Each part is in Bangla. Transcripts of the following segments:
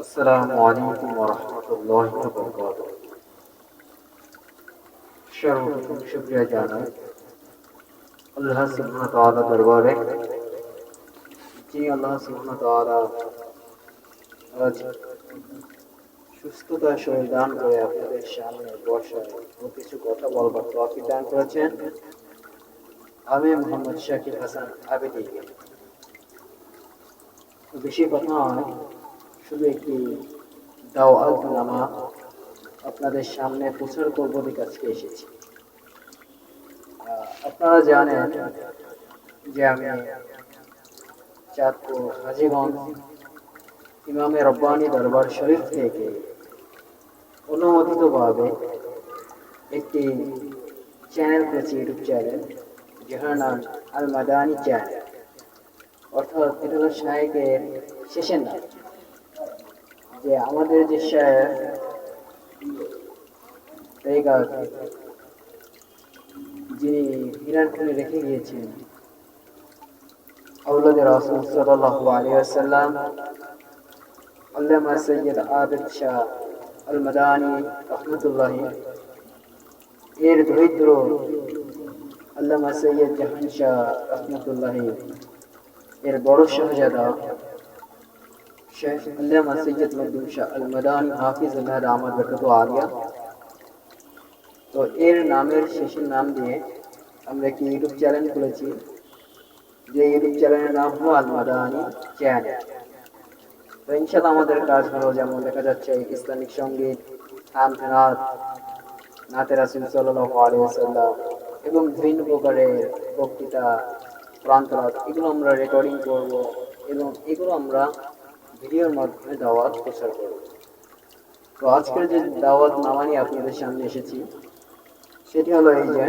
আসসালামু আলাইকুম ওয়া রাহমাতুল্লাহি ওয়া বারাকাতুহু। সর্বপ্রথম শুকরিয়া জানাই আল্লাহ সুবহানাহু ওয়া তাআলা দরবারে, যিনি আল্লাহ সুবহানাহু ওয়া তাআলা আজ সুস্থতা শরীর দান করে আপনাদের সামনে বসায় ও কিছু কথা বলবার তৌফিক দান করেছেন। আমি মোহাম্মদ শাকিল হাসান আবেদী। বেশি কথা নয়, শুধু একটি দাওয়াত নামা আপনাদের সামনে প্রচার করব বলে আজকে এসেছি। আপনারা জানেন যে আমি চাঁদপুর হাজীগঞ্জ ইমামে রব্বানী দরবার শরীফ থেকে অনুমোদিতভাবে একটি চ্যানেল করেছি, ইউটিউব চ্যানেল, যার নাম আল মাদানী চ্যানেল। অর্থাৎ এটা হলো শায়েখের শেষের নাম। যে আমাদের যে শায়েখ তরিকাত যিনি বিরাট করে রেখে গিয়েছেন আওলাদে রাসূল সাল্লাল্লাহু আলাইহি ওয়াসাল্লাম, আল্লামা সৈয়দ আবিদ শাহ আল মাদানী রাহমাতুল্লাহি, এর দরিদ্র আল্লামা সৈয়দ জাহান শাহ রাহমাতুল্লাহি, এর বড় শাহজাদা শেখ আল্লামা সৈয়দ মখদুম শাহ আল মাদানী হাফিজুল্লাহ দামাত বরকাতুহু আলিয়া। তো এর নামের শেষের নাম দিয়ে আমরা একটি ইউটিউব চ্যানেল খুলেছি, যে ইউটিউব চ্যানেলের নাম হলো আল মাদানী চ্যানেল। তো ইনশাআল্লাহ আমাদের কাজ হলো, যেমন দেখা যাচ্ছে ইসলামিক সঙ্গীত, নাত, নাতে রাসূল সাল্লাল্লাহু আলাইহি ওয়াসাল্লাম এবং বিভিন্ন প্রকারের বক্তৃতা, কোরআন তেলাওয়াত, এগুলো আমরা রেকর্ডিং করব এবং এগুলো আমরা ভিডিওর মাধ্যমে দাওয়াত প্রচার করব। তো আজকের যে দাওয়াত নামা নিয়ে আপনাদের সামনে এসেছি, সেটি হলো এই যে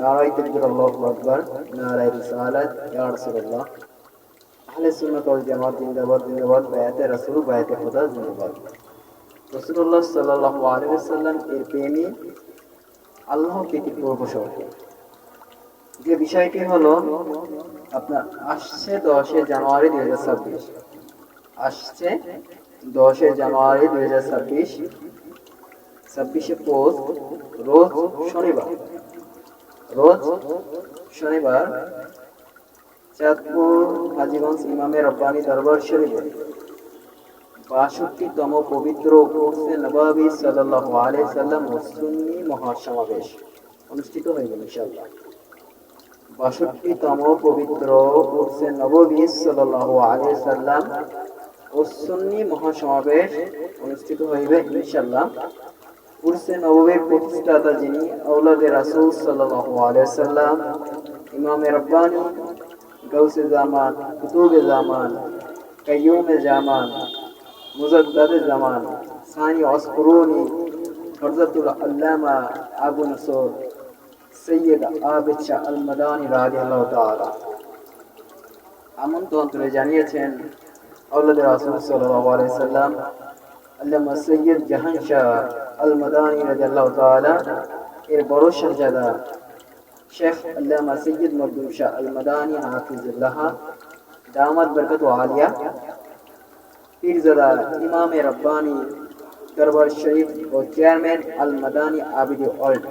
নারায়ে তাকবীর আল্লাহু আকবার, নারায়ে রিসালাত ইয়া রাসূলুল্লাহ, আহলে সুন্নাত ওয়াল জামাত জিন্দাবাদ জিন্দাবাদ, বায়াতে রাসূল বায়াতে খোদা জিন্দাবাদ। রাসূলুল্লাহ সাল্লাল্লাহু আলাইহি ওয়াসাল্লাম এর প্রেমী, আল্লাহ প্রীতির প্রকৌশল। যে বিষয়টি হলো আপনার আসছে 10 জানুয়ারি 2026, আসছে 10 জানুয়ারি 2026, 26 পৌষ, রোজ শনিবার চাঁদপুর হাজীগঞ্জ ইমামে রব্বানী দরবার শরীফে ৬২তম পবিত্র উরসে নববী সাল্লাল্লাহু আলাইহি সাল্লাম ও সুন্নি মহাসমাবেশ অনুষ্ঠিত হইবে ইনশাআল্লাহ। ৬২তম পবিত্র উরসে নববী সাল্লাল্লাহু আলাইহি সাল্লাম ও সুন্নি মহাসমাবেশ অনুষ্ঠিত হইবে ইনশাআল্লাহ। উরসে নববীর প্রতিষ্ঠাতা যিনি আওলাদে রাসূল সাল্লাল্লাহু আলাইহি সাল্লাম, ইমামে রব্বানী, গাউসে জামান, কুতুবে জামান, কাইয়ুমে জামান, মুজাদ্দাদে জামান, সানি আসকুরুনি, হযরতুল আল্লামা আবু নসর সৈয়দ আবিদ শাহ আল মাদানী রাদিয়াল্লাহু তাআলা আমন্ত্রণ করে জানিয়েছেন আওলাদে রাসূল সাল্লাল্লাহু আলাইহি সাল্লাম আল্লামা সৈয়দ জাহান শাহ আল মাদানী রাদিয়াল্লাহু তাআলা এর বড় শাহজাদা শেখ আল্লামা সৈয়দ মখদুম শাহ আল মাদানী হাফিজুল্লাহ দামাত বরকাতুহু আলিয়া, পীরজাদা ইমামে রব্বানী দরবার শরীফ ও চেয়ারম্যান আল মাদানী আবিদি ওয়ার্ল্ড।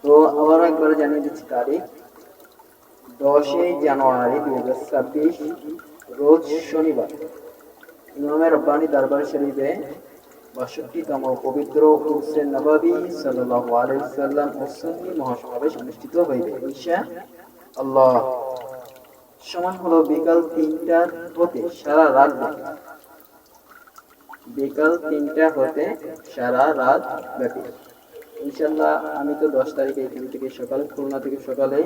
তো আবার একবার জানিয়ে দিচ্ছি তারিখ, 10 জানুয়ারি 2026, রোজ শনিবার, ইমামে রব্বানী দরবার শরীফে ৬২তম পবিত্র উরসে নববী সাল্লাল্লাহু আলাইহি সাল্লাম ও সুন্নি মহাসমাবেশ অনুষ্ঠিত হইবে ইনশাআল্লাহ। সময় হলো বিকাল 3টা হতে সারা রাত ব্যাপী। বিকাল 3টা হতে সারা রাত ব্যাপী ইনশাআল্লাহ। আমি তো 10 তারিখে এখান থেকে সকালে, খুলনা থেকে সকালেই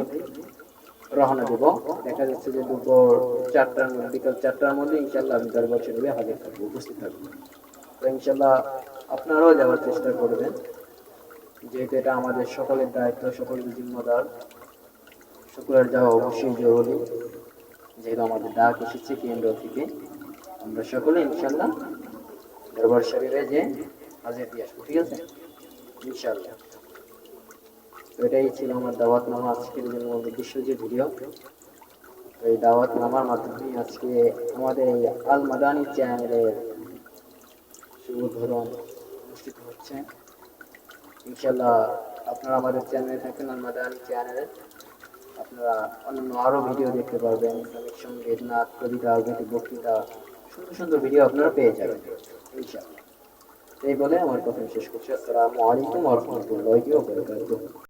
রওনা দেব। দেখা যাচ্ছে যে দুপুর 4টার মধ্যে, বিকাল 4টার মধ্যে ইনশাআল্লাহ আমি দরবার শরীফে হাজির থাকবো, উপস্থিত থাকবো। তো ইনশাআল্লাহ আপনারাও যাওয়ার চেষ্টা করবেন, যেহেতু এটা আমাদের সকলের দায়িত্ব, সকলের জিম্মাদার, সকলের যাওয়া অবশ্যই জরুরি। যেহেতু আমাদের ডাক এসেছে কেন্দ্র থেকে, আমরা সকলে ইনশাআল্লাহ দরবার শরীফে যে হাজির দিয়ে আসবো, ঠিক আছে ইনশাআল্লাহ। তো এটাই ছিল আমার দাওয়াতনামা, আজকের জন্য নির্দিষ্ট যে ভিডিও। তো এই দাওয়াত নামার মাধ্যমে আজকে আমাদের এই আল মাদানী চ্যানেলের শুভ উদ্বোধন অনুষ্ঠিত হচ্ছে। ইনশাল্লাহ আপনারা আমাদের চ্যানেলে থাকেন, আল মাদানী চ্যানেলে আপনারা অন্যান্য আরও ভিডিও দেখতে পারবেন, ইসলামিক সঙ্গীত, নাচ, কবিতা, আবৃত্তি, বক্তৃতা, সুন্দর সুন্দর ভিডিও আপনারা পেয়ে যাবেন ইনশাআল্লাহ। এই বলে আমার কথা শেষ করছি। আসসালামু আলাইকুম ওয়া রাহমাতুল্লাহি ওয়া বারাকাতুহু।